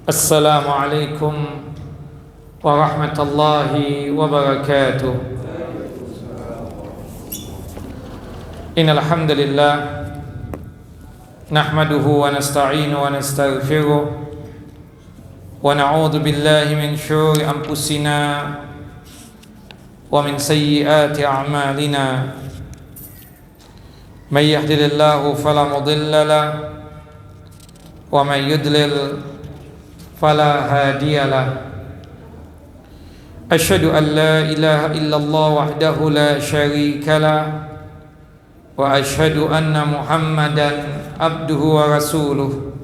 Assalamualaikum warahmatullahi wabarakatuh. Innal hamdalillah nahmaduhu wa nasta'inu wa nastaghfiruh wa na'udzu billahi min syururi anfusina wa min sayyiati a'malina. May yahdihillahu fala mudilla lahu wa may yudlil fala hadiyalah. Asyhadu an la ilaha illallah wahdahu la syarika lah wa asyhadu anna Muhammadan abduhu wa rasuluh.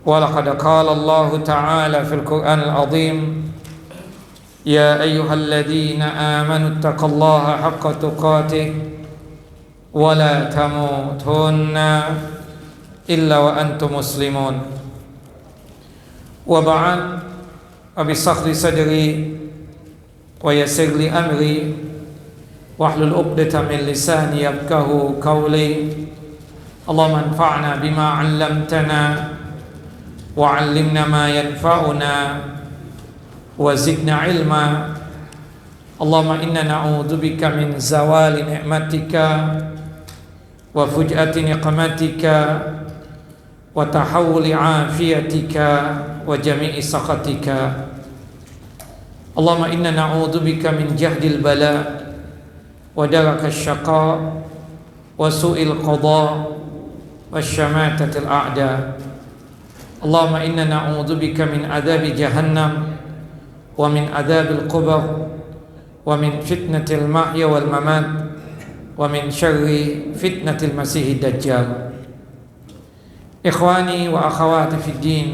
Wa laqad qala Allah ta'ala fil Qur'anil azim, ya ayyuhalladzina amanu taqullaha haqqa tuqatih wa la tamutunna illa wa antum muslimun. Wa ba'd, abi sakhri sadri wa yassir li amri wahlul 'uqdatam min lisani yafqahu qawli. Allahumma anfa'na bima 'allamtana wa 'allimna ma yanfa'una wa zidna 'ilma. Allahumma inna na'udzubika min zawali ni'matika wa fuj'ati niqmatika wa tahawuli afiyatika wa jami'i sakhatika. Allahumma inna na'udzubika min jahdil bala wa darakash syaqa wa su'il qada wa syamatatil a'da. Allahumma inna na'udzubika min adzabi jahannam wa min adzabil qubur wa min fitnatil mahya wal mamat wa min syarri fitnatil masihid dajjal. Ikhwani wa akhawati fid din,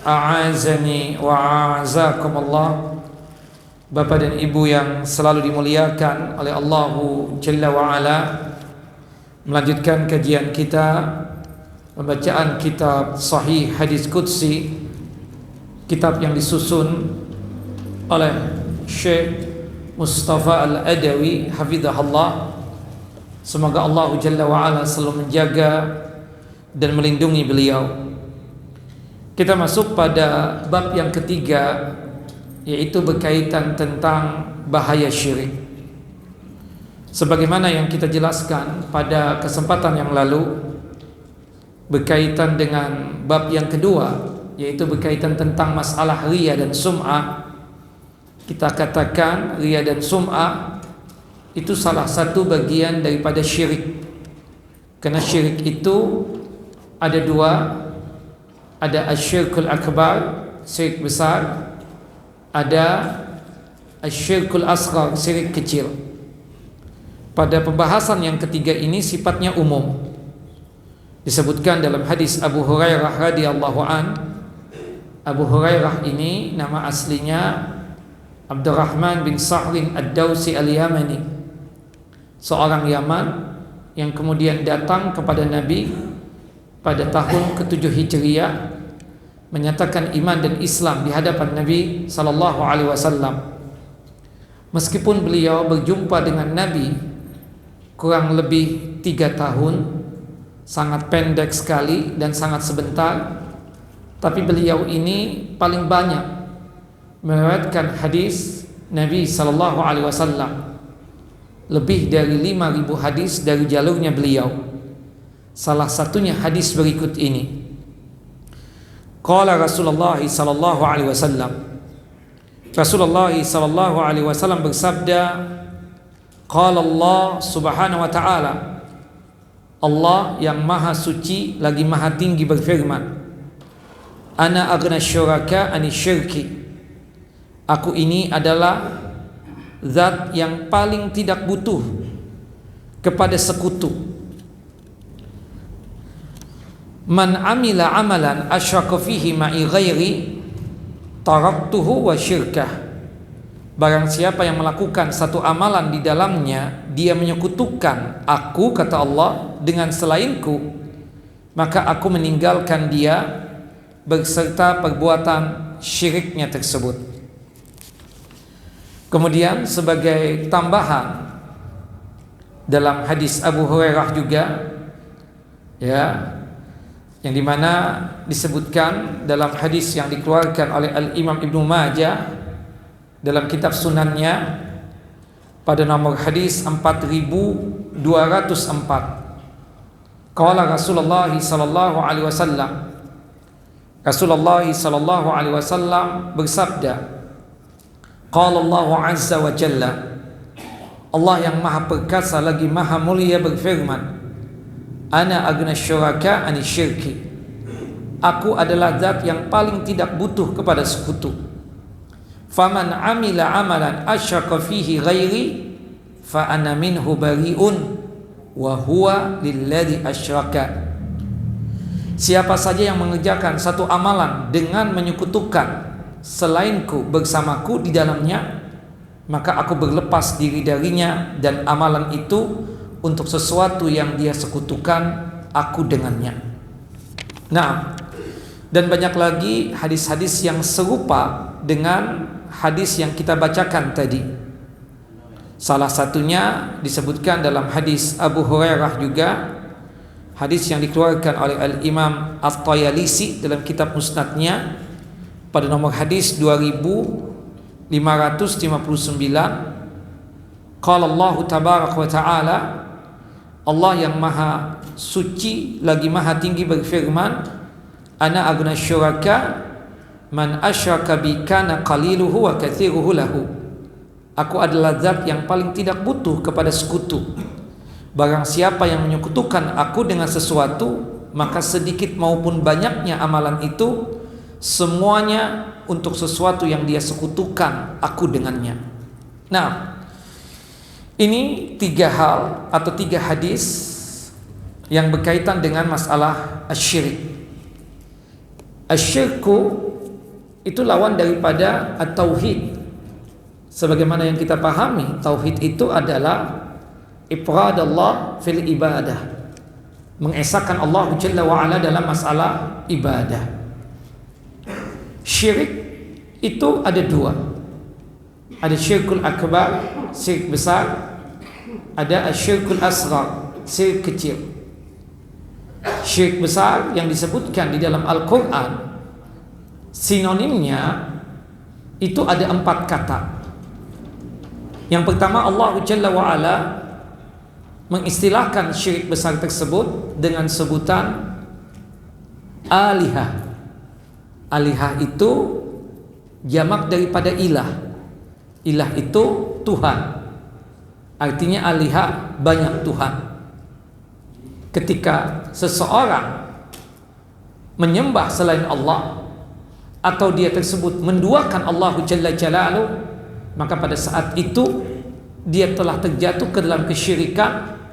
a'azani wa a'azakum Allah. Bapak dan Ibu yang selalu dimuliakan oleh Allahu Jalla wa Ala, melanjutkan kajian kita, pembacaan kitab Sahih Hadis Qudsi, kitab yang disusun oleh Syekh Mustafa Al-Adawi hafizahullah. Semoga Allahu Jalla wa Ala selalu menjaga dan melindungi beliau. Kita masuk pada bab yang ketiga, yaitu berkaitan tentang bahaya syirik. Sebagaimana yang kita jelaskan pada kesempatan yang lalu, berkaitan dengan bab yang kedua, yaitu berkaitan tentang masalah riya dan sum'ah. Kita katakan riya dan sum'ah itu salah satu bagian daripada syirik. Karena syirik itu ada dua, ada asyirkul akbar, syirik besar, ada asyirkul asghar, syirik kecil. Pada pembahasan yang ketiga ini sifatnya umum. Disebutkan dalam hadis Abu Hurairah radhiyallahu an. Abu Hurairah ini nama aslinya Abdurrahman bin Sa'rin Ad-Dawsi Al-Yamani, seorang Yaman yang kemudian datang kepada Nabi pada tahun ke-7 Hijriah, menyatakan iman dan Islam di hadapan Nabi sallallahu alaihi wasallam. Meskipun beliau berjumpa dengan Nabi kurang lebih 3 tahun, sangat pendek sekali dan sangat sebentar, tapi beliau ini paling banyak meriwayatkan hadis Nabi sallallahu alaihi wasallam. Lebih dari 5.000 hadis dari jalurnya beliau. Salah satunya hadis berikut ini. Qala Rasulullah sallallahu alaihi wasallam. Rasulullah sallallahu alaihi wasallam bersabda, qala Allah subhanahu wa ta'ala, Allah yang maha suci lagi maha tinggi berfirman, ana aghna syuraka ani syirki. Aku ini adalah zat yang paling tidak butuh kepada sekutu. Man amila amalan asyraka fihi ma'i ghairi taraktuhu wa syirkah. Barang siapa yang melakukan satu amalan di dalamnya dia menyekutukan aku, kata Allah, dengan selainku, maka aku meninggalkan dia beserta perbuatan syiriknya tersebut. Kemudian sebagai tambahan dalam hadis Abu Hurairah juga, ya, yang dimana disebutkan dalam hadis yang dikeluarkan oleh Al-Imam Ibnu Majah dalam kitab sunannya pada nomor hadis 4204. Qala Rasulullah sallallahu alaihi wasallam, Rasulullah sallallahu alaihi wasallam bersabda, qala Allah azza wa jalla, Allah yang maha perkasa lagi maha mulia berfirman, ana aghna syuraka ani syirki, aku adalah zat yang paling tidak butuh kepada sekutu. Faman amila amalan asyraka fihi ghairi fa ana minhu bari'un wa huwa lilladzi asyraka. Siapa saja yang mengerjakan satu amalan dengan menyekutukan selainku bersamaku di dalamnya, maka aku berlepas diri darinya dan amalan itu untuk sesuatu yang dia sekutukan aku dengannya. Nah, dan banyak lagi hadis-hadis yang serupa dengan hadis yang kita bacakan tadi. Salah satunya disebutkan dalam hadis Abu Hurairah juga, hadis yang dikeluarkan oleh Al-Imam At-Tayalisi dalam kitab Musnadnya pada nomor hadis 2559. Qala Allah tabaraka wa ta'ala, Allah yang maha suci lagi maha tinggi berfirman, ana aghna syuraka man asyraka bi kana qaliluhu wa kathiruhu lahu. Aku adalah zat yang paling tidak butuh kepada sekutu. Barang siapa yang menyekutukan aku dengan sesuatu, maka sedikit maupun banyaknya amalan itu semuanya untuk sesuatu yang dia sekutukan aku dengannya. Nah, ini 3 hal atau 3 hadis yang berkaitan dengan masalah asyirik. Asyirku itu lawan daripada at-tauhid. Sebagaimana yang kita pahami, tauhid itu adalah ifradallah fil ibadah, mengesahkan Allah Jalla wa Ala dalam masalah ibadah. Syirik itu ada 2. Ada syirkul akbar, syirik besar, ada asyirkul asghar, syirik kecil. Syirik besar yang disebutkan di dalam Al-Quran, sinonimnya itu ada 4 kata. Yang pertama, Allah Jalla wa Ala mengistilahkan syirik besar tersebut dengan sebutan alihah. Alihah itu jamak daripada ilah. Ilah itu Tuhan. Artinya alihah banyak Tuhan. Ketika seseorang menyembah selain Allah atau dia tersebut menduakan Allah Jalla Jalaluhu, maka pada saat itu dia telah terjatuh ke dalam kesyirikan,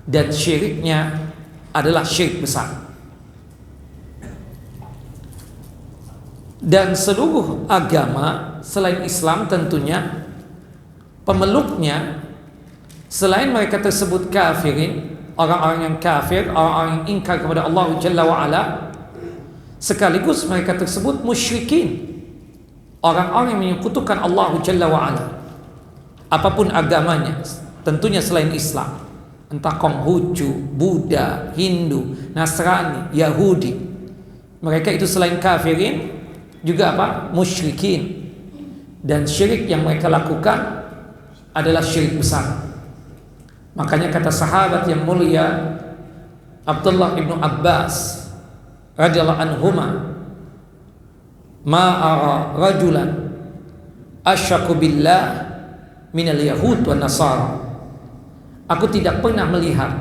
dan syiriknya adalah syirik besar. Dan seluruh agama selain Islam tentunya pemeluknya, selain mereka tersebut kafirin, orang-orang yang kafir, orang-orang yang ingkar kepada Allah Jalla wa Ala, sekaligus mereka tersebut musyrikin, orang-orang yang menyekutukan Allah Jalla wa Ala, apapun agamanya, tentunya selain Islam, entah Konghucu, Buddha, Hindu, Nasrani, Yahudi, mereka itu selain kafirin juga apa? Musyrikin. Dan syirik yang mereka lakukan adalah syirik besar. Makanya kata sahabat yang mulia Abdullah ibnu Abbas radhiyallahu anhuma, ma ara rajulan asyraku billah minal yahud wan nasara. Aku tidak pernah melihat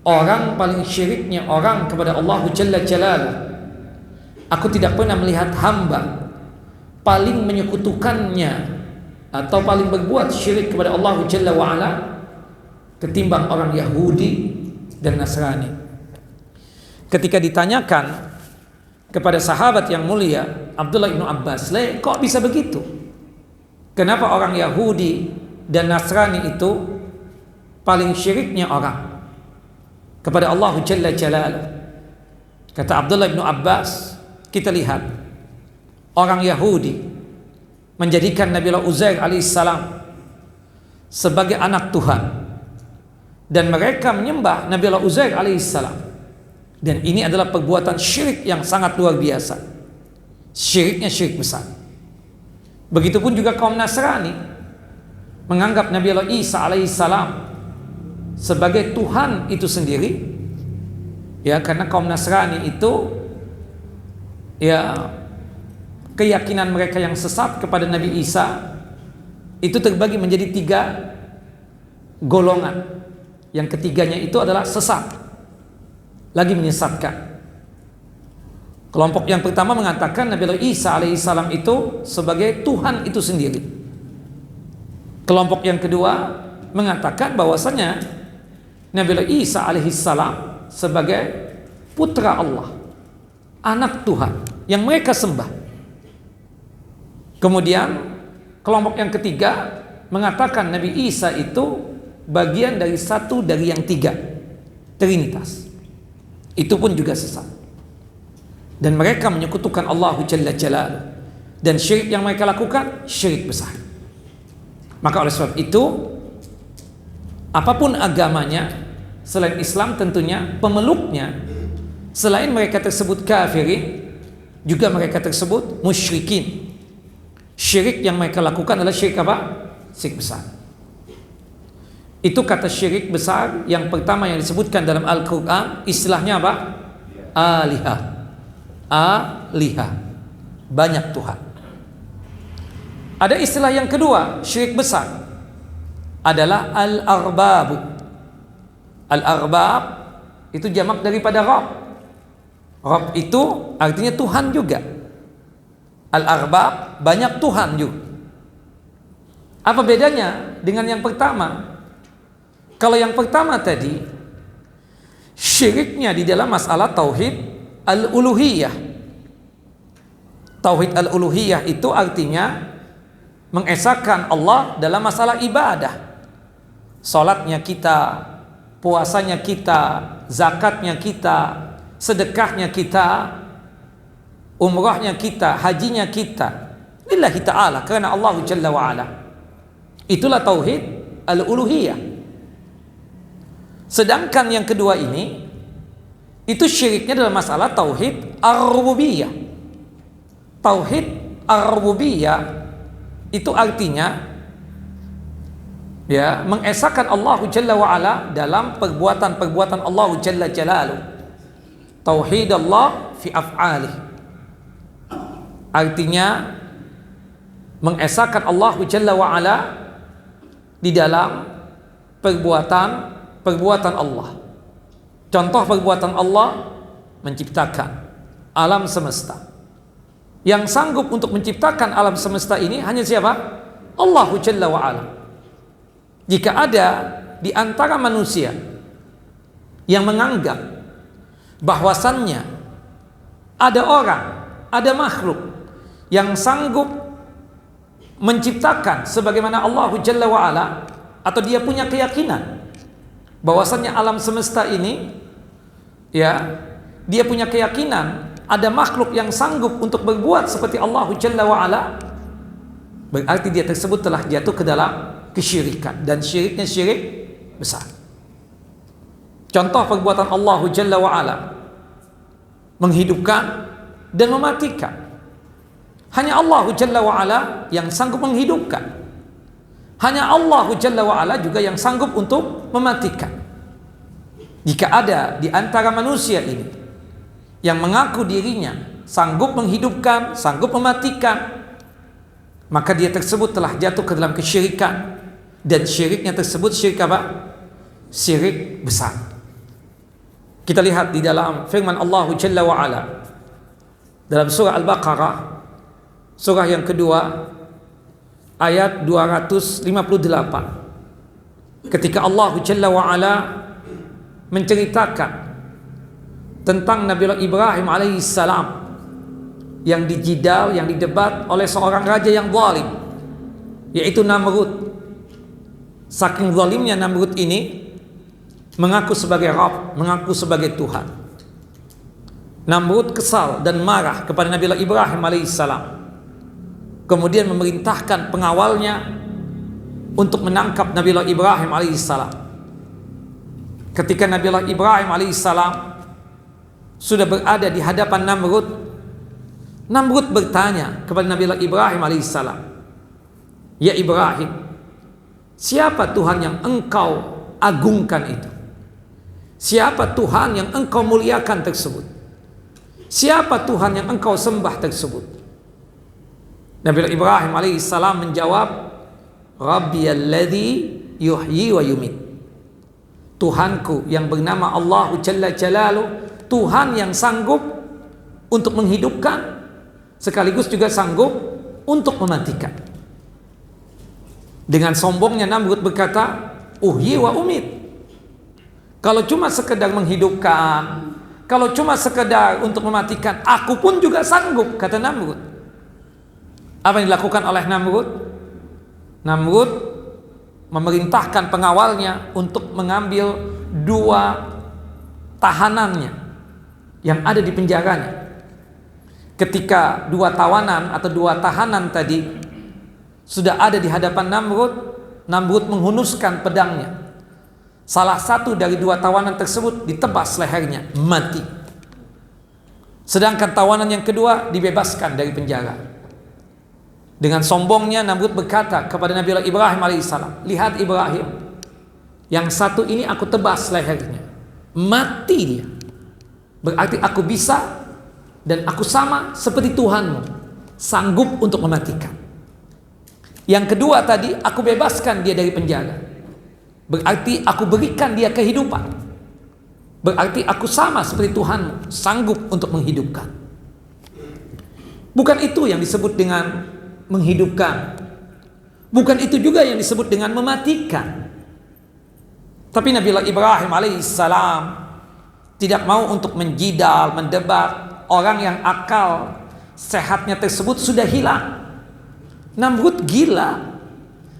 orang paling syiriknya orang kepada Allah Jalla Jalaluhu. Aku tidak pernah melihat hamba paling menyekutukannya atau paling berbuat syirik kepada Allah Jalla wa Ala ketimbang orang Yahudi dan Nasrani. Ketika ditanyakan kepada sahabat yang mulia Abdullah bin Abbas, kok bisa begitu? Kenapa orang Yahudi dan Nasrani itu paling syiriknya orang kepada Allah Jalla Jalaluhu? Kata Abdullah bin Abbas, kita lihat orang Yahudi menjadikan Nabiullah Uzair alaihissalam sebagai anak Tuhan, dan mereka menyembah Nabiullah Uzair alaihissalam Dan ini adalah perbuatan syirik yang sangat luar biasa. Syiriknya syirik besar. Begitupun juga kaum Nasrani menganggap Nabi Allah Isa alaihissalam sebagai Tuhan itu sendiri. Ya, karena kaum Nasrani itu ya keyakinan mereka yang sesat kepada Nabi Isa itu terbagi menjadi 3 golongan. Yang ketiganya itu adalah sesat, lagi menyesatkan. Kelompok yang pertama mengatakan Nabi Allah Isa alaihissalam itu sebagai Tuhan itu sendiri. Kelompok yang kedua mengatakan bahwasanya Nabi Allah Isa alaihissalam sebagai putra Allah, anak Tuhan yang mereka sembah. Kemudian kelompok yang ketiga mengatakan Nabi Isa itu bagian dari satu dari yang 3, Trinitas. Itu pun juga sesat. Dan mereka menyekutukan Allah Jalla Jalaluhu. Dan syirik yang mereka lakukan syirik besar. Maka oleh sebab itu, apapun agamanya selain Islam, tentunya pemeluknya selain mereka tersebut kafirin, juga mereka tersebut musyrikin. Syirik yang mereka lakukan adalah syirik apa? Syirik besar. Itu kata syirik besar yang pertama yang disebutkan dalam Al-Quran, istilahnya apa? Alihah. Alihah, banyak Tuhan. Ada istilah yang kedua, syirik besar, adalah al-arbabu. Al-arbab itu jamak daripada Rabb. Rabb itu artinya Tuhan juga. Al-arbab banyak Tuhan juga. Apa bedanya dengan yang pertama? Kalau yang pertama tadi syiriknya di dalam masalah tauhid al-uluhiyah. Tauhid al-uluhiyah itu artinya mengesahkan Allah dalam masalah ibadah. Salatnya kita, puasanya kita, zakatnya kita, sedekahnya kita, umrahnya kita, hajinya kita, lillahi ta'ala, karena Allah Jalla wa'ala. Itulah tauhid al-uluhiyah. Sedangkan yang kedua ini, itu syiriknya dalam masalah tauhid ar-rububiyah. Tauhid ar-rububiyah itu artinya ya mengesahkan Allah Jalla wa'ala dalam perbuatan-perbuatan Allah Jalla Jalaluhu. Tauhid Allah fi af'alih, artinya mengesahkan Allah Jalla wa'ala di dalam perbuatan Allah. Contoh perbuatan Allah, menciptakan alam semesta. Yang sanggup untuk menciptakan alam semesta ini hanya siapa? Allah Jalla wa'ala. Jika ada di antara manusia yang menganggap bahwasannya ada orang, ada makhluk yang sanggup menciptakan sebagaimana Allah Jalla wa'ala, atau dia punya keyakinan bahwasannya alam semesta ini ya, dia punya keyakinan ada makhluk yang sanggup untuk berbuat seperti Allah Jalla wa'ala, berarti dia tersebut telah jatuh ke dalam kesyirikan, dan syiriknya syirik besar. Contoh perbuatan Allah Jalla wa'ala, menghidupkan dan mematikan. Hanya Allah Jalla wa'ala yang sanggup menghidupkan. Hanya Allah Jalla wa'ala juga yang sanggup untuk mematikan. Jika ada di antara manusia ini yang mengaku dirinya sanggup menghidupkan, sanggup mematikan, maka dia tersebut telah jatuh ke dalam kesyirikan, dan syiriknya tersebut syirik apa? Syirik besar. Kita lihat di dalam firman Allah Jalla wa'ala dalam surah Al-Baqarah, surah yang kedua, ayat 258, ketika Allah Jalla wa'ala menceritakan tentang Nabi Ibrahim alaihissalam yang dijidal, yang didebat oleh seorang raja yang zalim, yaitu Namrud. Saking zalimnya Namrud ini mengaku sebagai Rabb, mengaku sebagai Tuhan. Namrud kesal dan marah kepada Nabi Ibrahim alaihissalam, kemudian memerintahkan pengawalnya untuk menangkap Nabi Ibrahim alaihissalam. Ketika Nabi Ibrahim alaihissalam sudah berada di hadapan Namrud, Namrud bertanya kepada Nabi Ibrahim alaihissalam, "Ya Ibrahim, siapa Tuhan yang engkau agungkan itu? Siapa Tuhan yang engkau muliakan tersebut? Siapa Tuhan yang engkau sembah tersebut?" Nabi Ibrahim alaihissalam menjawab, "Rabbiyalladzi yuhyi wa yumit." Tuhanku yang bernama Allah Jalla Jalaluh, Tuhan yang sanggup untuk menghidupkan sekaligus juga sanggup untuk mematikan. Dengan sombongnya Namrud berkata, "Uhyi wa umit." Kalau cuma sekedar menghidupkan, kalau cuma sekedar untuk mematikan, aku pun juga sanggup, kata Namrud. Apa yang dilakukan oleh Namrud? Namrud memerintahkan pengawalnya untuk mengambil 2 tahanannya yang ada di penjaranya. Ketika 2 tawanan atau 2 tahanan tadi sudah ada di hadapan Namrud, Namrud menghunuskan pedangnya. Salah satu dari 2 tawanan tersebut ditebas lehernya, mati. Sedangkan tawanan yang kedua dibebaskan dari penjara. Dengan sombongnya Namrud berkata kepada Nabi Ibrahim alaihissalam, "Lihat Ibrahim, yang satu ini aku tebas lehernya, mati dia. Berarti aku bisa dan aku sama seperti Tuhanmu, sanggup untuk mematikan. Yang kedua tadi aku bebaskan dia dari penjara, berarti aku berikan dia kehidupan. Berarti aku sama seperti Tuhanmu, sanggup untuk menghidupkan." Bukan itu yang disebut dengan menghidupkan. Bukan itu juga yang disebut dengan mematikan. Tapi Nabi Ibrahim alaihissalam tidak mau untuk menjidal, mendebat orang yang akal sehatnya tersebut sudah hilang. Namrud gila,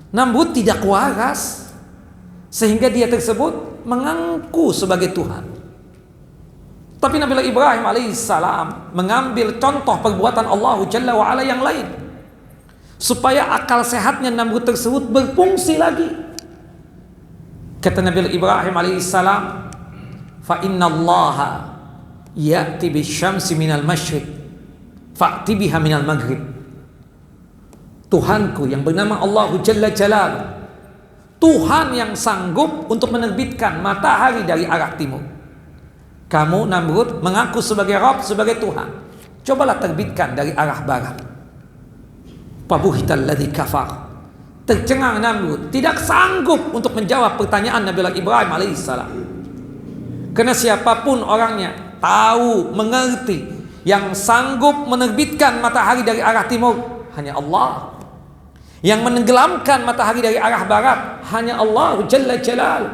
Namrud tidak waras, sehingga dia tersebut mengaku sebagai Tuhan. Tapi Nabi Ibrahim alaihissalam mengambil contoh perbuatan Allah Jalla wa'ala yang lain, supaya akal sehatnya Namrud tersebut berfungsi lagi. Kata Nabi Ibrahim alaihissalam, "Fa inna Allaha ya'ti bisyamsi minal masyriq fa'ti biha minal maghrib." Tuhanku yang bernama Allah Jalla Jalaluh, Tuhan yang sanggup untuk menerbitkan matahari dari arah timur. Kamu Namrud mengaku sebagai Rabb, sebagai Tuhan, cobalah terbitkan dari arah barat. Fabuhitalladzi kafar. Tercengang Namrud, tidak sanggup untuk menjawab pertanyaan Nabi Ibrahim alaihissalam. Karena siapapun orangnya tahu, mengerti, yang sanggup menerbitkan matahari dari arah timur hanya Allah. Yang menenggelamkan matahari dari arah barat hanya Allah Jalla Jalaluh.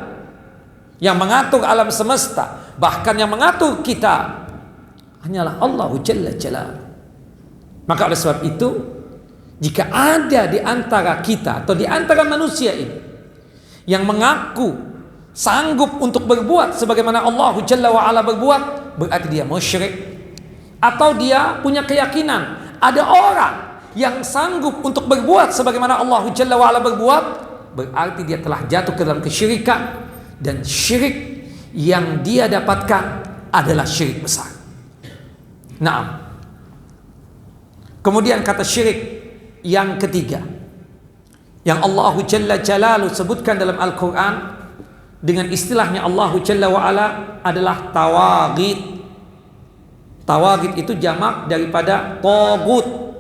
Yang mengatur alam semesta, bahkan yang mengatur kita, hanyalah Allah Jalla Jalaluh. Maka oleh sebab itu, jika ada di antara kita atau di antara manusia ini yang mengaku sanggup untuk berbuat sebagaimana Allah Jalla wa'ala berbuat, berarti dia musyrik. Atau dia punya keyakinan ada orang yang sanggup untuk berbuat sebagaimana Allah Jalla wa'ala berbuat, berarti dia telah jatuh ke dalam kesyirikan. Dan syirik yang dia dapatkan adalah syirik besar. Naam. Kemudian kata syirik yang ketiga yang Allah Jalla Jalaluh sebutkan dalam Al-Quran dengan istilahnya Allah Jalla wa'ala adalah tawaghit. Tawaghit itu jamak daripada togut.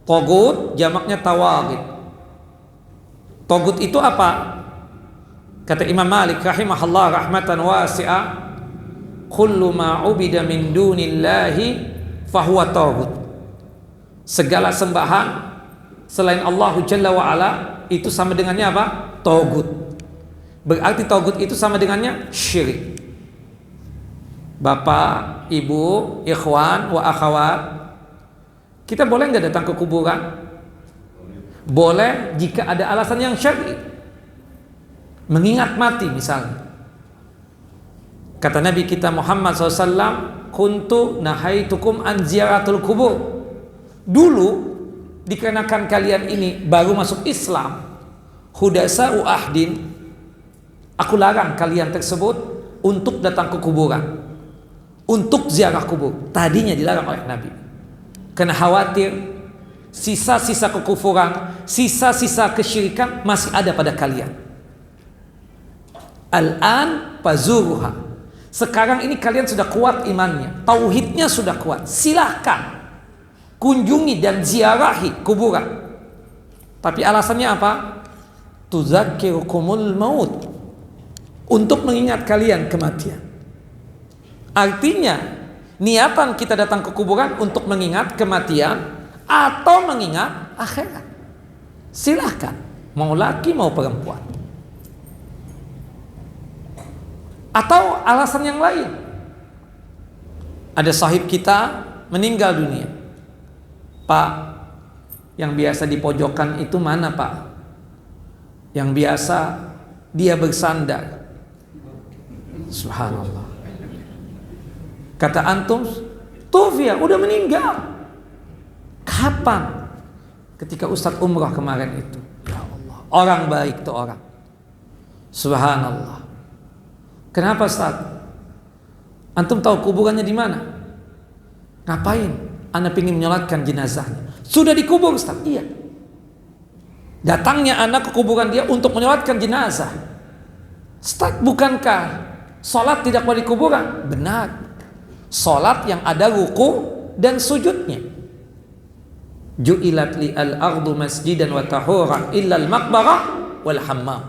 Togut jamaknya tawaghit. Togut itu apa? Kata Imam Malik rahimahullah rahmatan wasi'ah, kullu ma ubida min dunillahi fahuwa taghut. Segala sembahan selain Allah Jalla wa'ala itu sama dengannya apa? Taghut. Berarti taghut itu sama dengannya syirik. Bapak, ibu, ikhwan, wa akhwat, kita boleh nggak datang ke kuburan? Boleh jika ada alasan yang syar'i. Mengingat mati misalnya. Kata Nabi kita Muhammad SAW, kuntu nahaitukum an ziyaratul kubur. Dulu dikarenakan kalian ini baru masuk Islam, hudasa'u ahdin, aku larang kalian tersebut untuk datang ke kuburan, untuk ziarah kubur. Tadinya dilarang oleh Nabi karena khawatir sisa-sisa kekufuran, sisa-sisa kesyirikan masih ada pada kalian. Al-an fazuruha. Sekarang ini kalian sudah kuat imannya, tauhidnya sudah kuat, silahkan kunjungi dan ziarahi kuburan. Tapi alasannya apa? Tuzakkirukumul maut, untuk mengingat kalian kematian. Artinya niatan kita datang ke kuburan untuk mengingat kematian atau mengingat akhirat. Silahkan, mau laki mau perempuan. Atau alasan yang lain, ada sahib kita meninggal dunia. Pak, yang biasa di pojokan itu mana Pak? Yang biasa dia bersandar. Subhanallah. Kata antum, Tufia udah meninggal. Kapan? Ketika Ustadz umrah kemarin itu. Ya Allah, orang baik tuh orang. Subhanallah. Kenapa Ustaz? Antum tahu kuburannya di mana? Ngapain? Ana ingin menyolatkan jenazahnya. Sudah dikubur Ustaz? Iya. Datangnya anak ke kuburan dia untuk menyolatkan jenazah. Ustaz, bukankah sholat tidak boleh di kuburan? Benar. Sholat yang ada ruku dan sujudnya. Ju'ilat li al-ardu masjidan wa tahuran illa al-maqbarah wal hammam.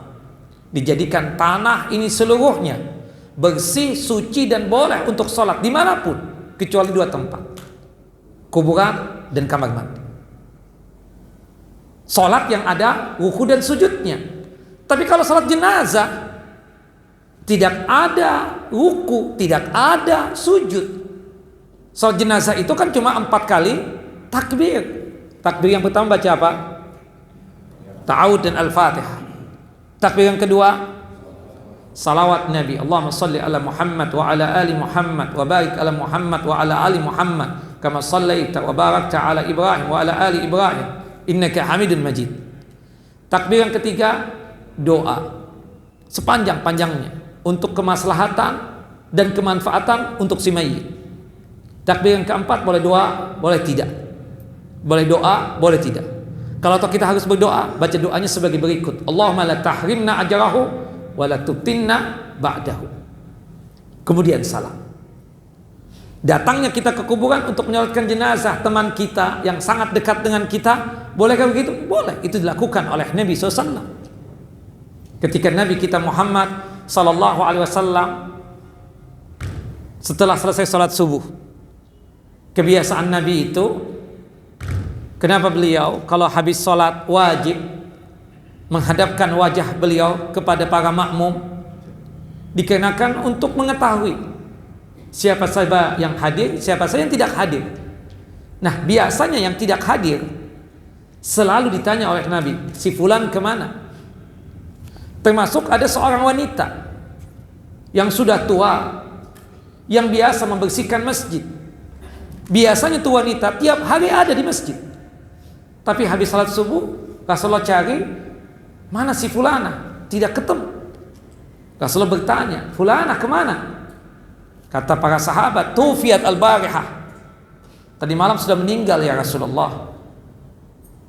Dijadikan tanah ini seluruhnya bersih, suci dan boleh untuk sholat dimanapun kecuali dua tempat, kuburan dan kamar mandi. Sholat yang ada ruku dan sujudnya. Tapi kalau sholat jenazah tidak ada ruku, tidak ada sujud. Sholat jenazah itu kan cuma 4 kali takbir. Takbir yang pertama baca apa? Ta'awud dan Al-Fatihah. Takbir yang kedua salawat Nabi, Allahumma salli ala Muhammad wa ala ali Muhammad wa barik ala Muhammad wa ala ali Muhammad kama sallaita wa barakta ala Ibrahim wa ala ali Ibrahim innaka Hamidun Majid. Takbir yang ketiga doa sepanjang-panjangnya untuk kemaslahatan dan kemanfaatan untuk si mayit. Takbir yang keempat boleh doa, boleh tidak. Boleh doa, boleh tidak. Kalau kita harus berdoa, baca doanya sebagai berikut. Allahumma la tahrimna ajrahu wa la tuftinna ba'dahu. Kemudian salam. Datangnya kita ke kuburan untuk menyolatkan jenazah teman kita yang sangat dekat dengan kita, bolehkah begitu? Boleh. Itu dilakukan oleh Nabi SAW. Ketika Nabi kita Muhammad sallallahu alaihi wasallam setelah selesai salat subuh, kebiasaan Nabi itu, kenapa beliau kalau habis sholat wajib menghadapkan wajah beliau kepada para makmum? Dikarenakan untuk mengetahui siapa saja yang hadir, siapa saja yang tidak hadir. Nah, biasanya yang tidak hadir selalu ditanya oleh Nabi, si fulan kemana? Termasuk ada seorang wanita yang sudah tua, yang biasa membersihkan masjid. Biasanya tuh wanita tiap hari ada di masjid. Tapi habis salat subuh, Rasulullah cari, mana si fulana? Tidak ketemu. Rasulullah bertanya, fulana kemana? Kata para sahabat, tufiyat al-barihah. Tadi malam sudah meninggal ya Rasulullah.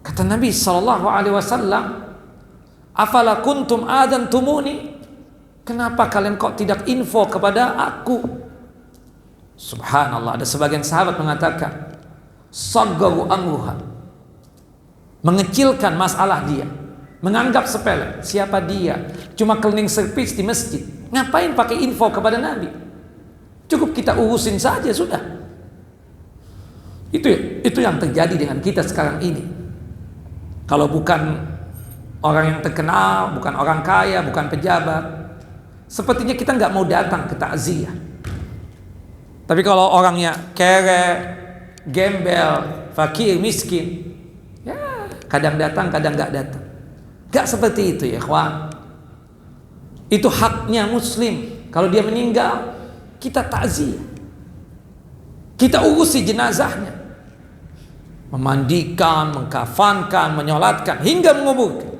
Kata Nabi SAW, afala kuntum adantumuni? Kenapa kalian kok tidak info kepada aku? Subhanallah, ada sebagian sahabat mengatakan, saggaru amruha, mengecilkan masalah dia, menganggap sepele. Siapa dia? Cuma cleaning service di masjid. Ngapain pakai info kepada Nabi? Cukup kita urusin saja sudah. Itu yang terjadi dengan kita sekarang ini. Kalau bukan orang yang terkenal, bukan orang kaya, bukan pejabat, sepertinya kita nggak mau datang ke takziah. Tapi kalau orangnya kere, gembel, fakir, miskin, ya kadang datang, kadang nggak datang. Nggak seperti itu ya ikhwan. Itu haknya muslim. Kalau dia meninggal, kita takziah, kita urusi jenazahnya, memandikan, mengkafankan, menyolatkan hingga menguburkan.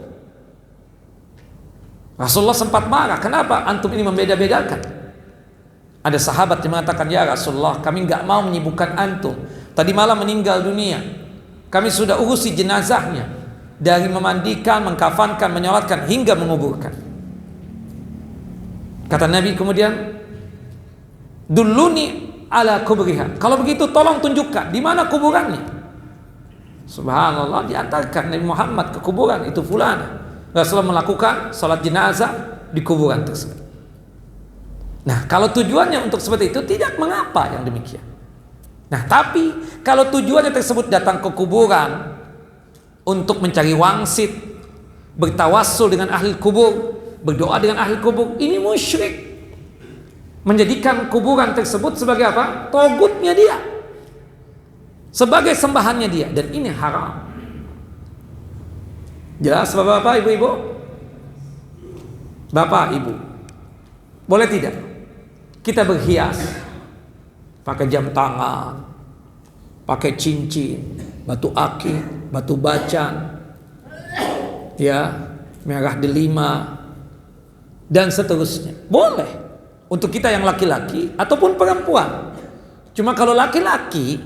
Rasulullah sempat marah, kenapa antum ini membeda-bedakan? Ada sahabat yang mengatakan, ya Rasulullah, kami nggak mau menyibukkan antum. Tadi malam meninggal dunia, kami sudah urusi jenazahnya, dari memandikan, mengkafankan, menyolatkan hingga menguburkan. Kata Nabi kemudian, duluni ala kubriha. Kalau begitu tolong tunjukkan di mana kuburannya. Subhanallah, diantarkan Nabi Muhammad ke kuburan itu fulan. Rasulullah melakukan salat jenazah di kuburan tersebut. Nah, kalau tujuannya untuk seperti itu, tidak mengapa yang demikian. Nah, tapi kalau tujuannya tersebut datang ke kuburan untuk mencari wangsit, bertawassul dengan ahli kubur, berdoa dengan ahli kubur, ini musyrik. Menjadikan kuburan tersebut sebagai apa? Togutnya dia, sebagai sembahannya dia, dan ini haram. Jelas bapak-bapak, ibu-ibu? Bapak, ibu, boleh tidak kita berhias pakai jam tangan, pakai cincin, batu akik, batu bacan, ya, merah delima, dan seterusnya? Boleh untuk kita yang laki-laki ataupun perempuan. Cuma kalau laki-laki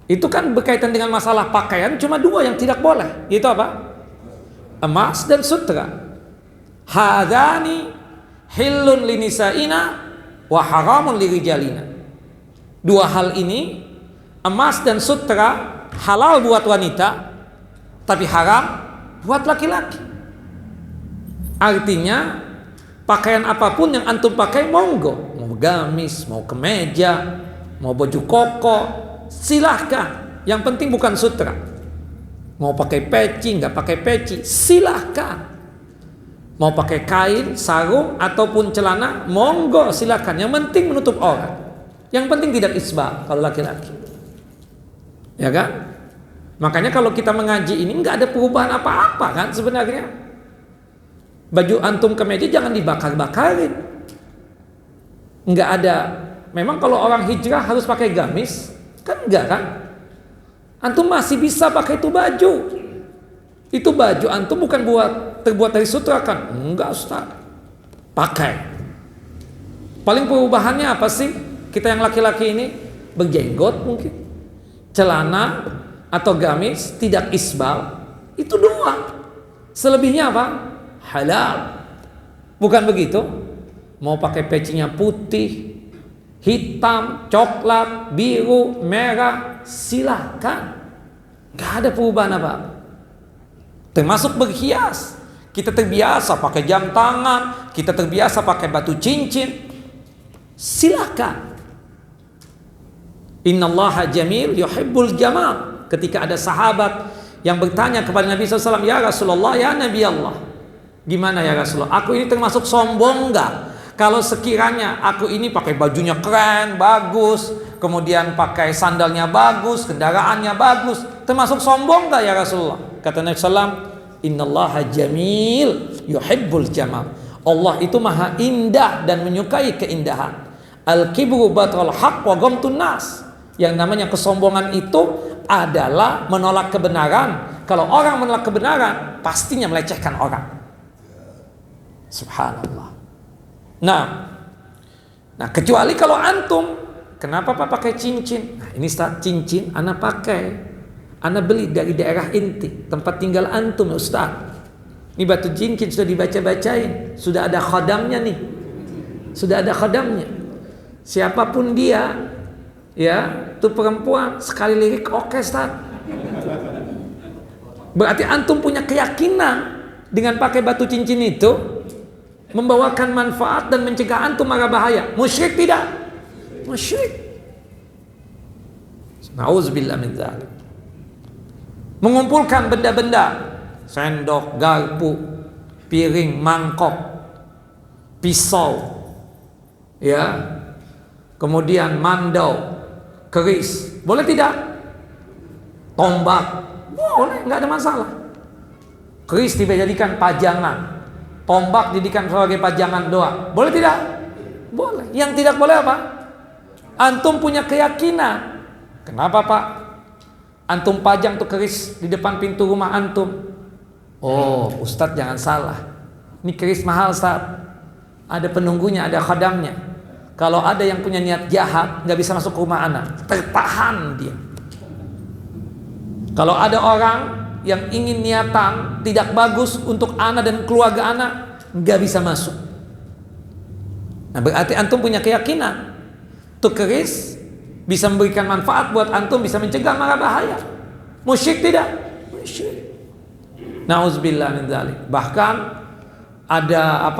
itu kan berkaitan dengan masalah pakaian, cuma dua yang tidak boleh, yaitu apa? Emas dan sutra. Hadani hillun linisa'ina wa haramun lirijalina. Dua hal ini, emas dan sutra, halal buat wanita, tapi haram buat laki-laki. Artinya pakaian apapun yang antum pakai, monggo, mau gamis, mau kemeja, mau baju koko, silahkan. Yang penting bukan sutra. Mau pakai peci, nggak pakai peci, silahkan. Mau pakai kain, sarung, ataupun celana, monggo silahkan. Yang penting menutup aurat. Yang penting tidak isbal kalau laki-laki. Ya kan? Makanya kalau kita mengaji ini nggak ada perubahan apa-apa kan sebenarnya. Baju antum kemeja jangan dibakar-bakarin. Nggak ada. Memang kalau orang hijrah harus pakai gamis, kan enggak kan? Antum masih bisa pakai itu baju. Itu baju antum bukan terbuat dari sutra kan? Enggak, Ustaz. Pakai. Paling perubahannya apa sih? Kita yang laki-laki ini berjenggot mungkin. Celana atau gamis tidak isbal. Itu doang. Selebihnya apa? Halal. Bukan begitu? Mau pakai pecinya putih, hitam, coklat, biru, merah, silahkan. Gak ada perubahan apa-apa. Termasuk berhias. Kita terbiasa pakai jam tangan, kita terbiasa pakai batu cincin, silahkan. Innallaha jamil yuhibbul jamal. Ketika ada sahabat yang bertanya kepada Nabi SAW, ya Rasulullah, ya Nabi Allah, gimana ya Rasulullah, aku ini termasuk sombong enggak? Kalau sekiranya aku ini pakai bajunya keren, bagus, kemudian pakai sandalnya bagus, kendaraannya bagus, termasuk sombong enggak ya Rasulullah? Kata Nabi SAW, innallaha jamil yuhibbul jamal. Allah itu maha indah dan menyukai keindahan. Al-kibru batrul haq wa ghamtun nas. Yang namanya kesombongan itu adalah menolak kebenaran. Kalau orang menolak kebenaran, pastinya melecehkan orang. Subhanallah. Nah, kecuali kalau antum, kenapa Pak pakai cincin? Nah, ini Ustaz, cincin ana pakai, ana beli dari daerah inti, tempat tinggal antum Ustaz. Ini batu cincin sudah dibaca-bacain, sudah ada khadamnya nih, sudah ada khadamnya. Siapapun dia, ya, tuh perempuan sekali lirik oke Ustaz. Berarti antum punya keyakinan dengan pakai batu cincin itu membawakan manfaat dan mencegah antum mara bahaya. Musyrik tidak? Musyrik. Nauzubillah min dzalik. Mengumpulkan benda-benda, sendok, garpu, piring, mangkok, pisau, ya, kemudian mandau, keris, boleh tidak? Tombak, boleh, nggak ada masalah. Keris dijadikan pajangan, tombak dijadikan sebagai pajangan doa, boleh tidak? Boleh. Yang tidak boleh apa? Antum punya keyakinan. Kenapa Pak? Antum pajang tuh keris di depan pintu rumah antum. Oh, Ustadz jangan salah. Ini keris mahal Ustadz. Ada penunggunya, ada khadamnya. Kalau ada yang punya niat jahat, nggak bisa masuk ke rumah ana, tertahan dia. Kalau ada orang yang ingin niatan tidak bagus untuk ana dan keluarga ana, nggak bisa masuk. Nah, berarti antum punya keyakinan tuh keris bisa memberikan manfaat buat antum, bisa mencegah mara bahaya. Musyrik tidak? Musyrik. Nauzubillah min dzalik. Bahkan ada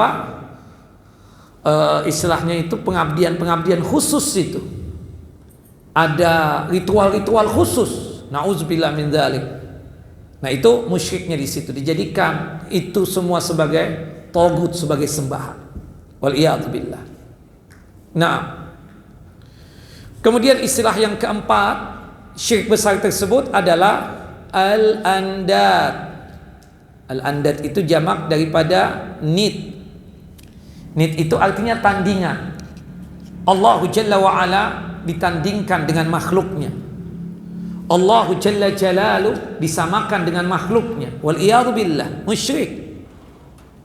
istilahnya itu pengabdian khusus itu. Ada ritual-ritual khusus. Nauzubillah min dzalik. Nah, itu musyriknya di situ, dijadikan itu semua sebagai tagut, sebagai sembahan. Wal iyad billah. Nah, kemudian istilah yang keempat, syirik besar tersebut adalah al-andad. Al-andad itu jamak daripada nid. Nid itu artinya tandingan. Allah Jalla wa'ala ditandingkan dengan makhluknya. Allah Jalla Jalaluh disamakan dengan makhluknya. Wal iyadu billah, musyrik.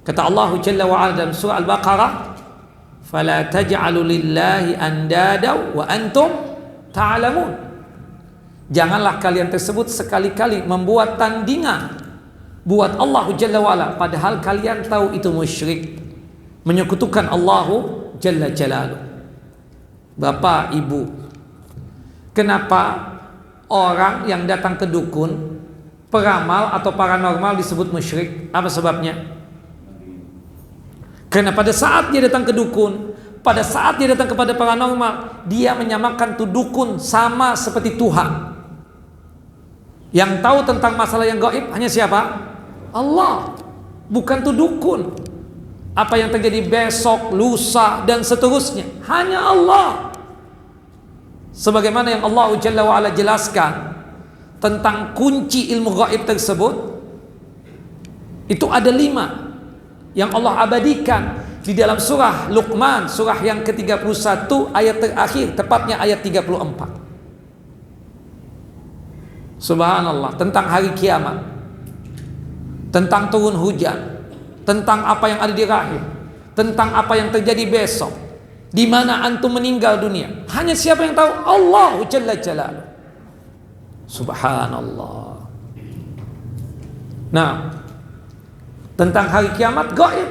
Kata Allah Jalla wa'ala dalam surah Al-Baqarah, fala taj'alu lillahi andada wa antum ta'lamun. Janganlah kalian tersebut sekali-kali membuat tandingan buat Allah Jalla wa'ala, padahal kalian tahu itu musyrik, menyekutukan Allah Jalla Jalaluh. Bapak, ibu, kenapa orang yang datang ke dukun, peramal atau paranormal disebut musyrik? Apa sebabnya? Karena pada saat dia datang ke dukun, pada saat dia datang kepada paranormal, dia menyamakan tuh dukun sama seperti Tuhan. Yang tahu tentang masalah yang gaib hanya siapa? Allah, bukan tuh dukun. Apa yang terjadi besok, lusa, dan seterusnya hanya Allah. Sebagaimana yang Allah Jalla wa'ala jelaskan tentang kunci ilmu gaib tersebut, itu ada 5 yang Allah abadikan di dalam surah Luqman, surah yang ke-31 ayat terakhir, tepatnya ayat 34. Subhanallah, tentang hari kiamat, tentang turun hujan, tentang apa yang ada di rahim, tentang apa yang terjadi besok, di mana antum meninggal dunia. Hanya siapa yang tahu? Allah Jalla Jalaluh. Subhanallah. Nah, tentang hari kiamat gaib,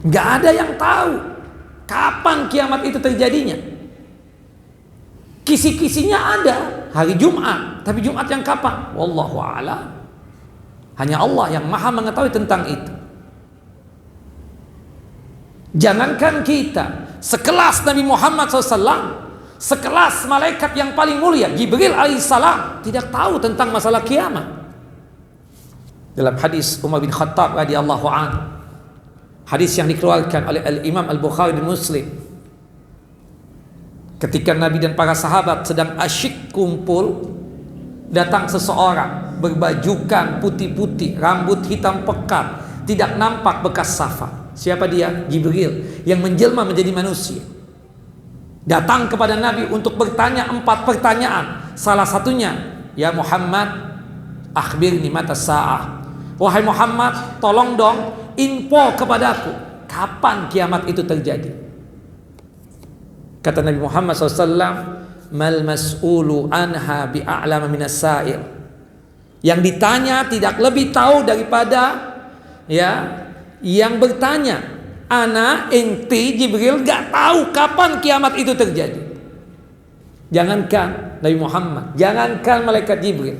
nggak ada yang tahu kapan kiamat itu terjadinya. Kisi-kisinya ada hari Jumat, tapi Jumat yang kapan? Wallahu a'lam. Hanya Allah yang maha mengetahui tentang itu. Jangankan kita, sekelas Nabi Muhammad SAW, sekelas malaikat yang paling mulia Jibril alaihissalam tidak tahu tentang masalah kiamat. Dalam hadis Umar bin Khattab radhiyallahu anhu, hadis yang dikeluarkan oleh Al-Imam Al-Bukhari dan Muslim, ketika Nabi dan para sahabat sedang asyik kumpul, datang seseorang berbajukan putih-putih, rambut hitam pekat, tidak nampak bekas safar. Siapa dia? Jibril yang menjelma menjadi manusia. Datang kepada Nabi untuk bertanya 4 pertanyaan. Salah satunya, ya Muhammad, akhbirni mata sa'ah. Wahai Muhammad, tolong dong info kepadaku, kapan kiamat itu terjadi? Kata Nabi Muhammad SAW, mal mas'ulu anha bi'a'lama minas sa'il. Yang ditanya tidak lebih tahu daripada yang bertanya. Ana, enti, Jibril gak tahu kapan kiamat itu terjadi. Jangankan Nabi Muhammad, jangankan malaikat Jibril,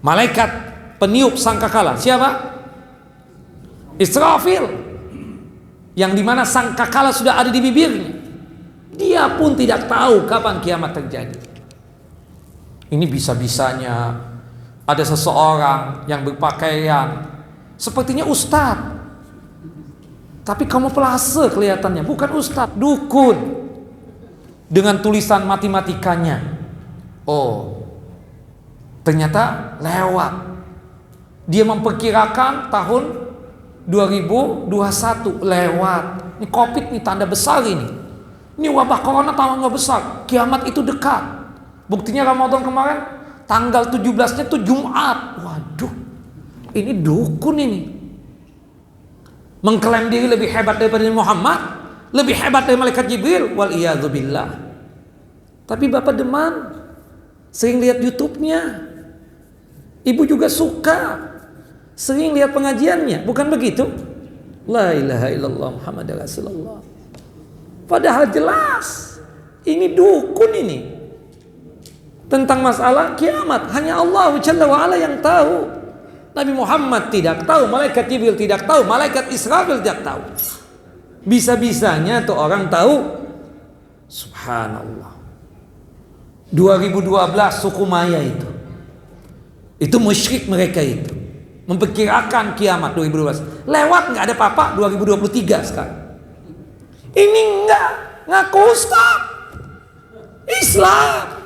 malaikat peniup sangkakala, siapa? Israfil, yang dimana sangkakala sudah ada di bibirnya, dia pun tidak tahu kapan kiamat terjadi. Ini bisa-bisanya ada seseorang yang berpakaian sepertinya ustadz, tapi kamuflase kelihatannya, bukan ustadz, dukun, dengan tulisan matematikanya. Oh, ternyata lewat. Dia memperkirakan tahun 2021 lewat. Ini COVID, ini tanda besar ini. Ini wabah corona tanda besar. Kiamat itu dekat. Buktinya Ramadan kemarin tanggal 17-nya itu Jumat. Waduh, ini dukun ini. Mengklaim diri lebih hebat daripada Muhammad, lebih hebat dari malaikat Jibril, wal iyadzubillah. Tapi bapak demam, sering lihat YouTube-nya. Ibu juga suka, sering lihat pengajiannya, bukan begitu? La ilaha illallah Muhammad Rasulullah. Padahal jelas ini dukun ini. Tentang masalah kiamat hanya Allah Jalla wa Ala yang tahu. Nabi Muhammad tidak tahu, malaikat Jibril tidak tahu, malaikat Israfil tidak tahu. Bisa-bisanya tuh orang tahu. Subhanallah. 2012 suku Maya itu musyrik mereka itu memperkirakan kiamat 2012 lewat, nggak ada apa-apa. 2023 sekarang ini ngaku Ustaz Islam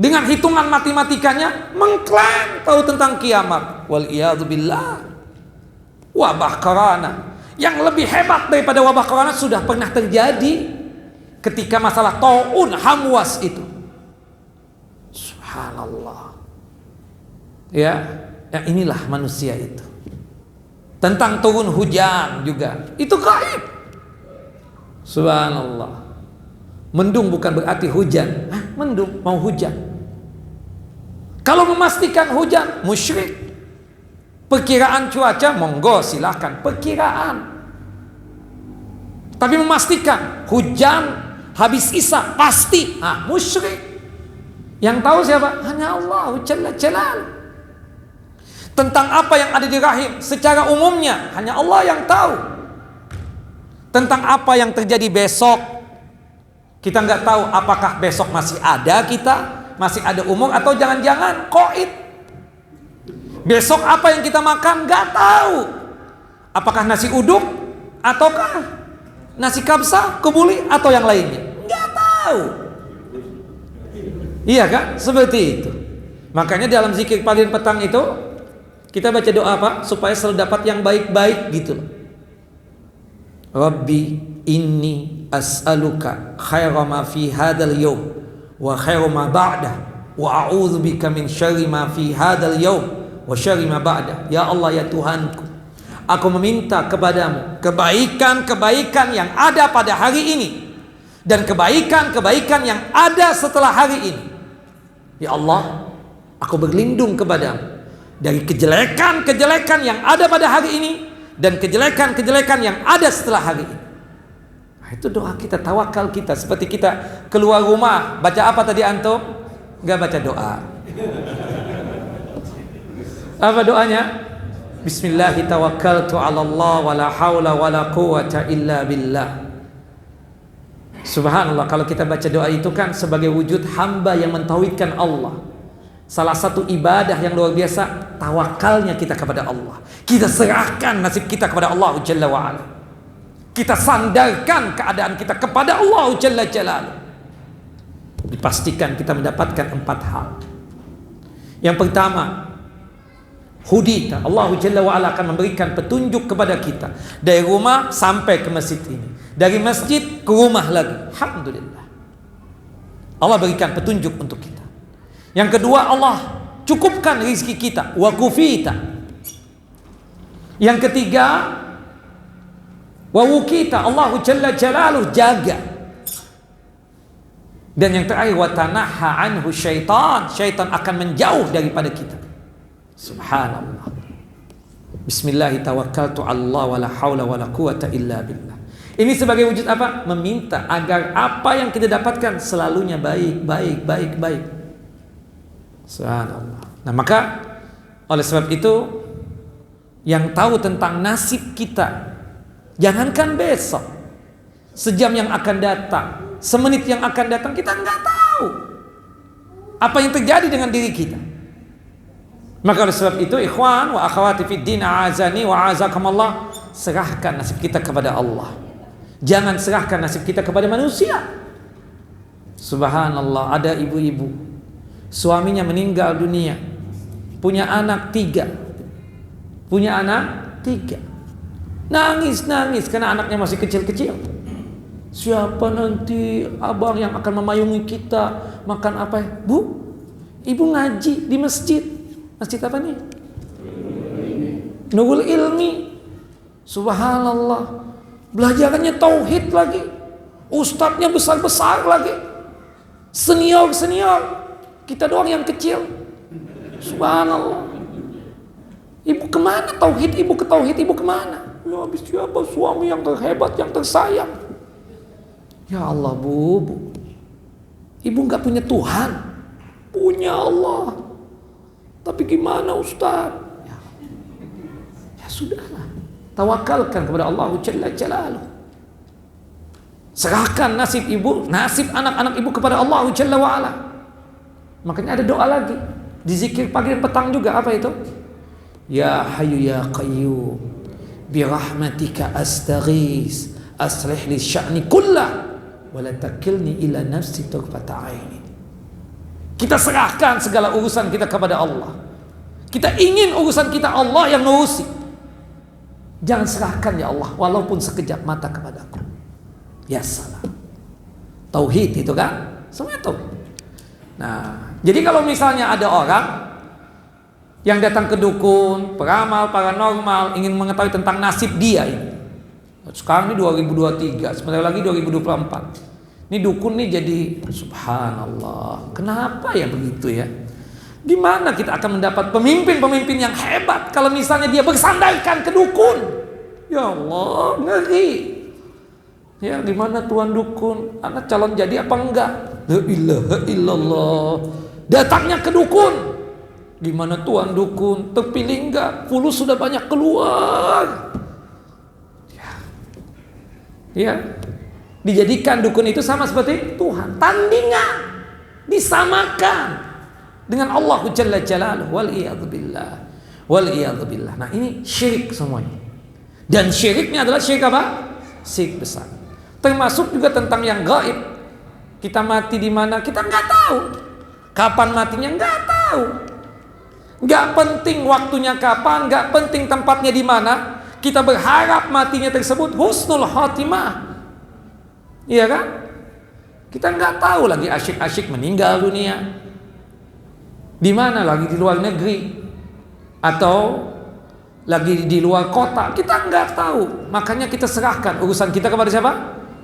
dengan hitungan matematikanya mengklaim tahu tentang kiamat. Wal iyadzubillah. Wabah corona yang lebih hebat daripada wabah corona sudah pernah terjadi ketika masalah taun hamwas itu. Subhanallah. Ya, inilah manusia itu. Tentang turun hujan juga, itu gaib. Subhanallah. Mendung bukan berarti hujan. Mendung mau hujan. Kalau memastikan hujan, musyrik. Perkiraan cuaca, monggo silahkan perkiraan. Tapi memastikan hujan habis isya pasti, musyrik. Yang tahu siapa? Hanya Allah Jalla Jalal. Tentang apa yang ada di rahim secara umumnya hanya Allah yang tahu. Tentang apa yang terjadi besok, kita nggak tahu. Apakah besok masih ada kita, masih ada umur, atau jangan-jangan qaid. Besok apa yang kita makan nggak tahu. Apakah nasi uduk ataukah nasi kabsa, kebuli, atau yang lainnya? Nggak tahu. Iya kan? Seperti itu. Makanya dalam zikir pagi dan petang itu kita baca doa apa? Supaya selalu dapat yang baik-baik gitu loh. Rabbi inni as'aluka khaira ma fi hadzal yawm wa khaira ma ba'dah wa a'udzu bika min syarri ma fi hadzal yawm wa syarri ma ba'dah. Ya Allah, ya Tuhanku, aku meminta kepadamu kebaikan-kebaikan yang ada pada hari ini dan kebaikan-kebaikan yang ada setelah hari ini. Ya Allah, aku berlindung kepadamu dari kejelekan-kejelekan yang ada pada hari ini dan kejelekan-kejelekan yang ada setelah hari ini. Nah, itu doa kita, tawakal kita. Seperti kita keluar rumah, baca apa tadi antum? Enggak baca doa. Apa doanya? Bismillahi tawakkaltu 'ala Allah wa la haula wa la quwwata illa billah. Subhanallah, kalau kita baca doa itu kan sebagai wujud hamba yang mentauhidkan Allah. Salah satu ibadah yang luar biasa, tawakalnya kita kepada Allah. Kita serahkan nasib kita kepada Allah Jalla wa'ala. Kita sandarkan keadaan kita kepada Allah Jalla Jalaluh. Dipastikan kita mendapatkan 4 hal. Yang pertama, hudita, Allah Jalla wa'ala akan memberikan petunjuk kepada kita dari rumah sampai ke masjid ini, dari masjid ke rumah lagi. Alhamdulillah, Allah berikan petunjuk untuk kita. Yang kedua, Allah cukupkan rizki kita, wa kufita. Yang ketiga, wa wukita, Allah Jalla Jalaluh jaga. Dan yang terakhir, wa tanaha anhu syaitan, syaitan akan menjauh daripada kita. Subhanallah. Bismillahi tawakkaltu 'ala Allah wa la haula wa la quwwata illa billah. Ini sebagai wujud apa? Meminta agar apa yang kita dapatkan selalunya baik, baik, baik, baik. Subhanallah. Nah, maka oleh sebab itu yang tahu tentang nasib kita, jangankan besok, sejam yang akan datang, semenit yang akan datang, kita nggak tahu apa yang terjadi dengan diri kita. Maka oleh sebab itu, ikhwan wa akhwati fid din, a'azani wa a'azakumullah, serahkan nasib kita kepada Allah. Jangan serahkan nasib kita kepada manusia. Subhanallah, ada ibu-ibu suaminya meninggal dunia, punya anak 3, nangis karena anaknya masih kecil-kecil. Siapa nanti abang yang akan memayungi kita, makan apa ya? Bu, ibu ngaji di masjid apa nih? Nurul Ilmi. Subhanallah, Belajarannya tauhid lagi. Ustadznya besar-besar lagi. Senior-senior. Kita doang yang kecil. Subhanallah. Ibu kemana tauhid? Ibu ke tauhid, ibu kemana? Ya habis siapa suami yang terhebat, yang tersayang. Ya Allah bu. Ibu gak punya Tuhan. Punya Allah. Tapi gimana Ustaz? Ya sudahlah. Tawakalkan kepada Allah Jalla Jalaluh. Serahkan nasib ibu, nasib anak-anak ibu kepada Allah Jalla wa'ala. Makanya ada doa lagi. Dizikir pagi dan petang juga. Apa itu? Ya Hayyu Ya Qayyum birahmatika astaghis aslih li sya'ni kullah wa la takilni ila nafsi tarfata aini. Kita serahkan segala urusan kita kepada Allah. Kita ingin urusan kita Allah yang ngurusi. Jangan serahkan ya Allah walaupun sekejap mata kepadaku. Ya salam. Tauhid itu kan? Semuanya tauhid. Nah, jadi kalau misalnya ada orang yang datang ke dukun, peramal, paranormal, ingin mengetahui tentang nasib dia ini. Sekarang ini 2023, sebentar lagi 2024. Ini dukun nih jadi subhanallah. Kenapa ya begitu ya? Gimana kita akan mendapat pemimpin-pemimpin yang hebat kalau misalnya dia bersandarkan ke dukun? Ya Allah, ngeri. Ya, gimana tuan dukun? Anak calon jadi apa enggak? La ilaha illallah. Datangnya ke dukun. Gimana tuan dukun? Terpilih enggak? Fulus sudah banyak keluar. Ya. Dijadikan dukun itu sama seperti Tuhan. Tandingan. Disamakan dengan Allah Jalla Jalaluhu. Wal'iyadzubillah. Wal'iyadzubillah. Nah ini syirik semuanya. Dan syiriknya adalah syirik apa? Syirik besar. Termasuk juga tentang yang gaib. Kita mati di mana kita nggak tahu. Kapan matinya nggak tahu. Nggak penting waktunya kapan, nggak penting tempatnya di mana. Kita berharap matinya tersebut husnul khatimah. Iya kan? Kita nggak tahu lagi asyik-asyik meninggal dunia. Di mana lagi di luar negeri atau lagi di luar kota, kita nggak tahu. Makanya kita serahkan urusan kita kepada siapa?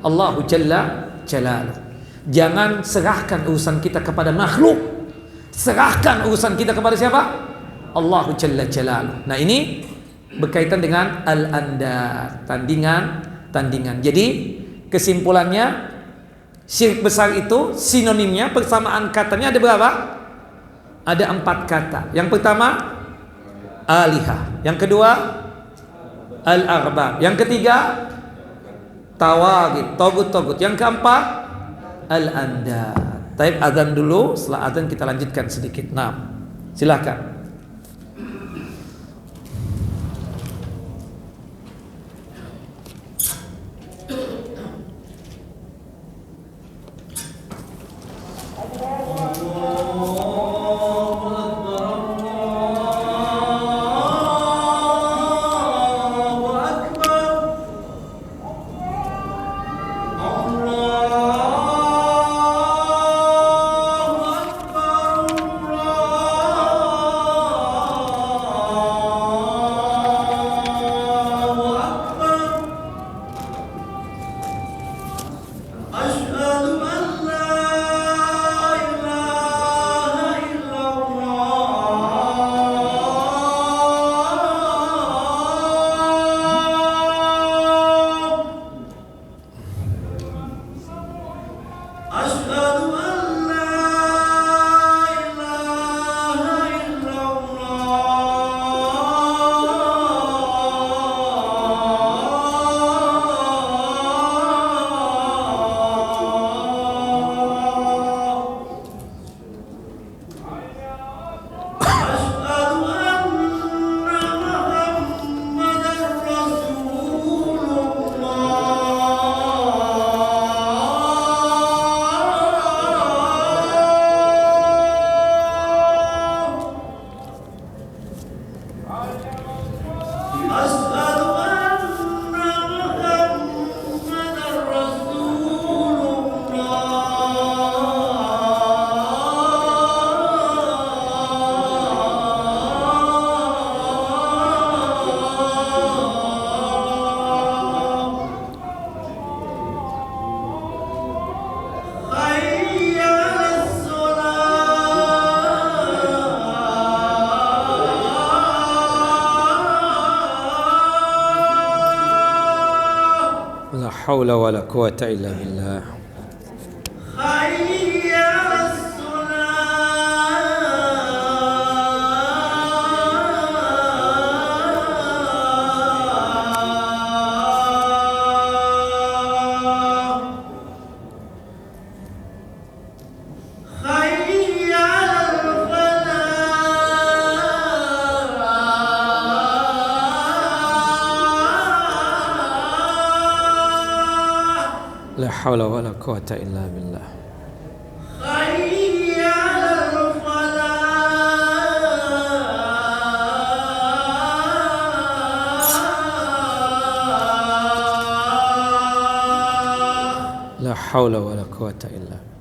Allah Jalla Jalaluhu. Jangan serahkan urusan kita kepada makhluk. Serahkan urusan kita kepada siapa? Allah Jalla Jalaluhu. Nah ini berkaitan dengan al-andad, tandingan. Jadi kesimpulannya syirik besar itu sinonimnya, persamaan katanya ada berapa? Ada 4 kata. Yang pertama alihah, yang kedua al-arbab, yang ketiga tawagid, togut, yang keempat al-andad. Taib azan dulu, setelah azan kita lanjutkan sedikit. Nah, silakan. haula wala quwata illa billah. La haula wala quwata illa billah. La haula wala quwata illa billah.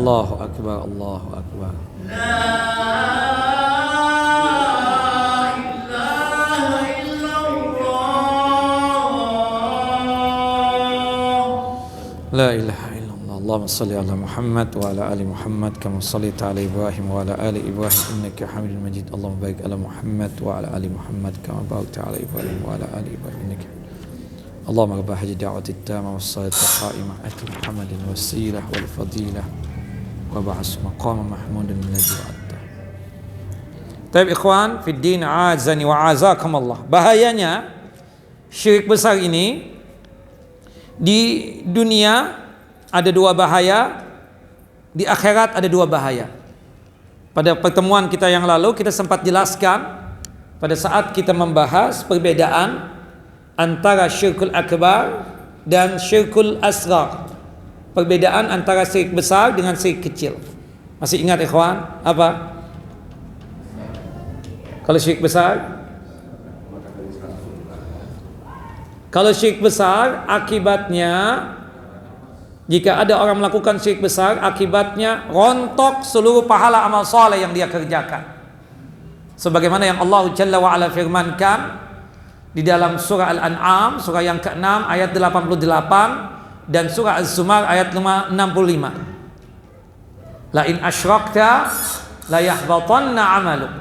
Allahu akbar, Allahu akbar. La ilaha illallah. Allahumma salli ala Muhammad wa ala ali Muhammad kama sallaita ala Ibrahim wa ala ali Ibrahim innaka Hamidum Majid. Allahumma barik ala Muhammad wa ala ali Muhammad kama barakta ala Ibrahim wa ala ali Ibrahim innaka Allahumma rabb hadhihi da'wati at-tamma was-salati al-qa'imah ati Muhammadin wasilah wal fadilah wa ba'as maqam mahmudan alladhi wa'adta. Taib ikhwan fi din, azani wa azakum Allah. Bahayanya syirik besar ini di dunia ada dua bahaya, di akhirat ada dua bahaya. Pada pertemuan kita yang lalu kita sempat jelaskan pada saat kita membahas perbedaan antara syirkul akbar dan syirkul asghar. Perbedaan antara syirik besar dengan syirik kecil. Masih ingat ikhwan? Apa? Kalau syirik besar, kalau syirik besar akibatnya, jika ada orang melakukan syirik besar, akibatnya rontok seluruh pahala amal soleh yang dia kerjakan. Sebagaimana yang Allah Jalla wa Ala firmankan di dalam surah Al-An'am, surah yang ke-6 ayat 88, dan surah Az-Zumar ayat 65. La in asyrakta la yahbatanna 'amaluk.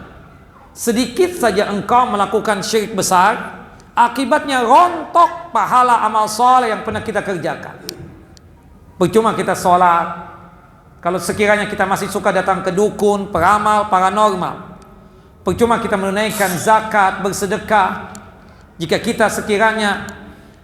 Sedikit saja engkau melakukan syirik besar, akibatnya rontok pahala amal soleh yang pernah kita kerjakan. Percuma kita sholat kalau sekiranya kita masih suka datang ke dukun, peramal, paranormal. Percuma kita menunaikan zakat, bersedekah jika kita sekiranya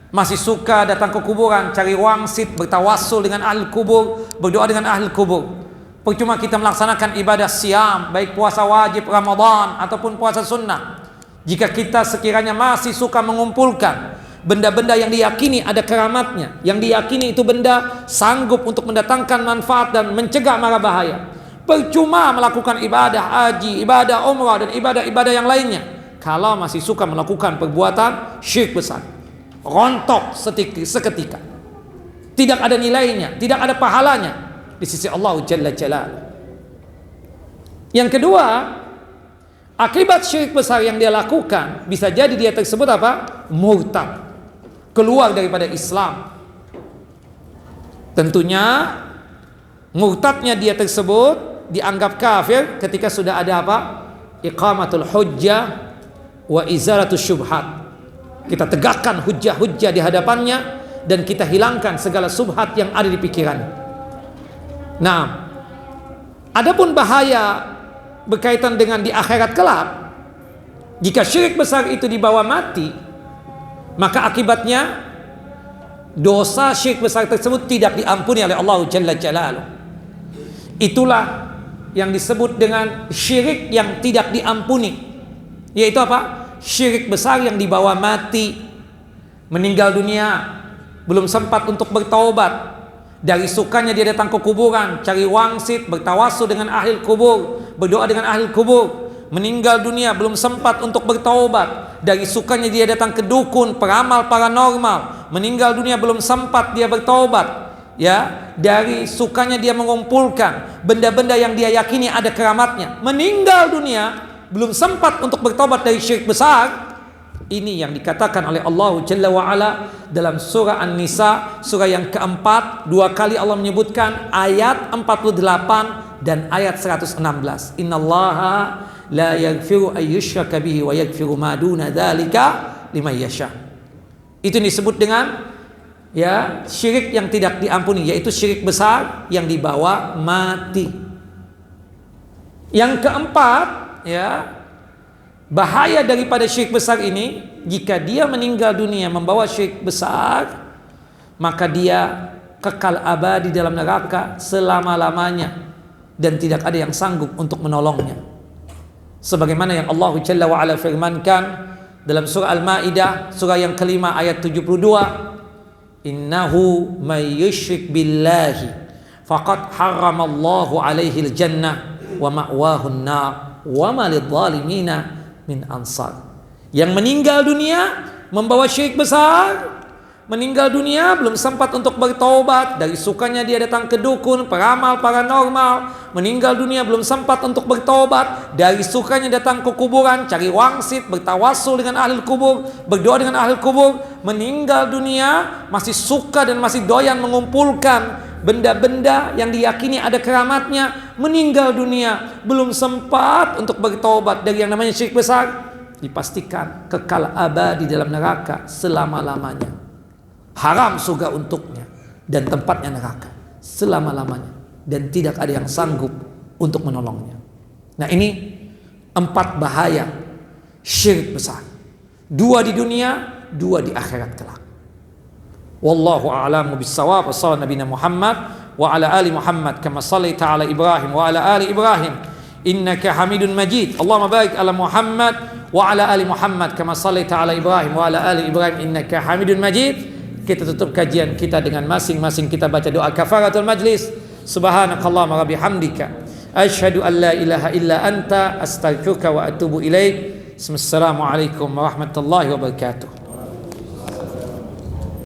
masih suka datang ke kuburan, cari wangsit, bertawassul dengan ahli kubur, berdoa dengan ahli kubur. Percuma kita melaksanakan ibadah siam, baik puasa wajib Ramadan ataupun puasa sunnah, jika kita sekiranya masih suka mengumpulkan benda-benda yang diyakini ada keramatnya, yang diyakini itu benda sanggup untuk mendatangkan manfaat dan mencegah mara bahaya. Percuma melakukan ibadah haji, ibadah umrah dan ibadah-ibadah yang lainnya kalau masih suka melakukan perbuatan syirik besar. Rontok seketika, tidak ada nilainya, tidak ada pahalanya di sisi Allah Jalla Jalaluhu. Yang kedua, akibat syirik besar yang dia lakukan, bisa jadi dia tersebut apa? Murtad, keluar daripada Islam. Tentunya murtadnya dia tersebut dianggap kafir ketika sudah ada apa? Iqamatul hujjah wa izalatul syubhat. Kita tegakkan hujjah-hujjah di hadapannya dan kita hilangkan segala subhat yang ada di pikiran. Nah, adapun bahaya berkaitan dengan di akhirat kelak, jika syirik besar itu dibawa mati, maka akibatnya dosa syirik besar tersebut tidak diampuni oleh Allah Jalla Jalaluhu. Itulah yang disebut dengan syirik yang tidak diampuni, yaitu apa? Syirik besar yang dibawa mati, meninggal dunia, belum sempat untuk bertaubat. Dari sukanya dia datang ke kuburan, cari wangsit, bertawassul dengan ahli kubur, berdoa dengan ahli kubur. Meninggal dunia, belum sempat untuk bertaubat. Dari sukanya dia datang ke dukun, peramal, paranormal. Meninggal dunia, belum sempat dia bertaubat. Ya, dari sukanya dia mengumpulkan benda-benda yang dia yakini ada keramatnya. Meninggal dunia, belum sempat untuk bertobat dari syirik besar, Ini yang dikatakan oleh Allah Jalla wa'ala dalam surah An-Nisa, surah yang keempat. 2 kali Allah menyebutkan ayat 48 dan ayat 116. Innallaha la yaghfiru ayyushraka bihi wa yaghfiru ma duna dzalika liman yasha. Itu disebut dengan syirik yang tidak diampuni, yaitu syirik besar yang dibawa mati. Yang keempat, bahaya daripada syirik besar ini, jika dia meninggal dunia membawa syirik besar, maka dia kekal abadi dalam neraka selama-lamanya dan tidak ada yang sanggup untuk menolongnya. Sebagaimana yang Allah Jalla wa'ala firmankan dalam surah Al-Maidah, surah yang kelima ayat 72, innahu may yusyrik billahi faqad harramallahu alaihi al-jannah wa ma'wahu an-nar wa ma lidh-dhalimina min ansar. Yang meninggal dunia membawa syirik besar, meninggal dunia belum sempat untuk bertaubat, dari sukanya dia datang ke dukun, peramal, paranormal. Meninggal dunia belum sempat untuk bertaubat, dari sukanya datang ke kuburan, cari wangsit, bertawassul dengan ahli kubur, berdoa dengan ahli kubur. Meninggal dunia masih suka dan masih doyan mengumpulkan benda-benda yang diyakini ada keramatnya. Meninggal dunia belum sempat untuk bertaubat dari yang namanya syirik besar, dipastikan kekal abadi dalam neraka selama-lamanya. Haram surga untuknya dan tempatnya neraka selama-lamanya, dan tidak ada yang sanggup untuk menolongnya. Nah, ini 4 bahaya syirik besar. 2 di dunia, 2 di akhirat kelak. Wallahu a'lamu bis-shawab. Wassallallahu nabiyana Muhammad wa ala ali Muhammad kama shallaita ala Ibrahim wa ala ali Ibrahim innaka Hamidun Majid. Allahumma barik ala Muhammad wa ala ali Muhammad kama shallaita ala Ibrahim wa ala ali Ibrahim innaka Hamidun Majid. Kita tutup kajian kita dengan masing-masing kita baca doa kafaratul majlis. Subhanakallahumma wa bihamdika asyhadu an la ilaha illa anta astaghfiruka wa atubu ilaik. Assalamualaikum warahmatullahi wabarakatuh.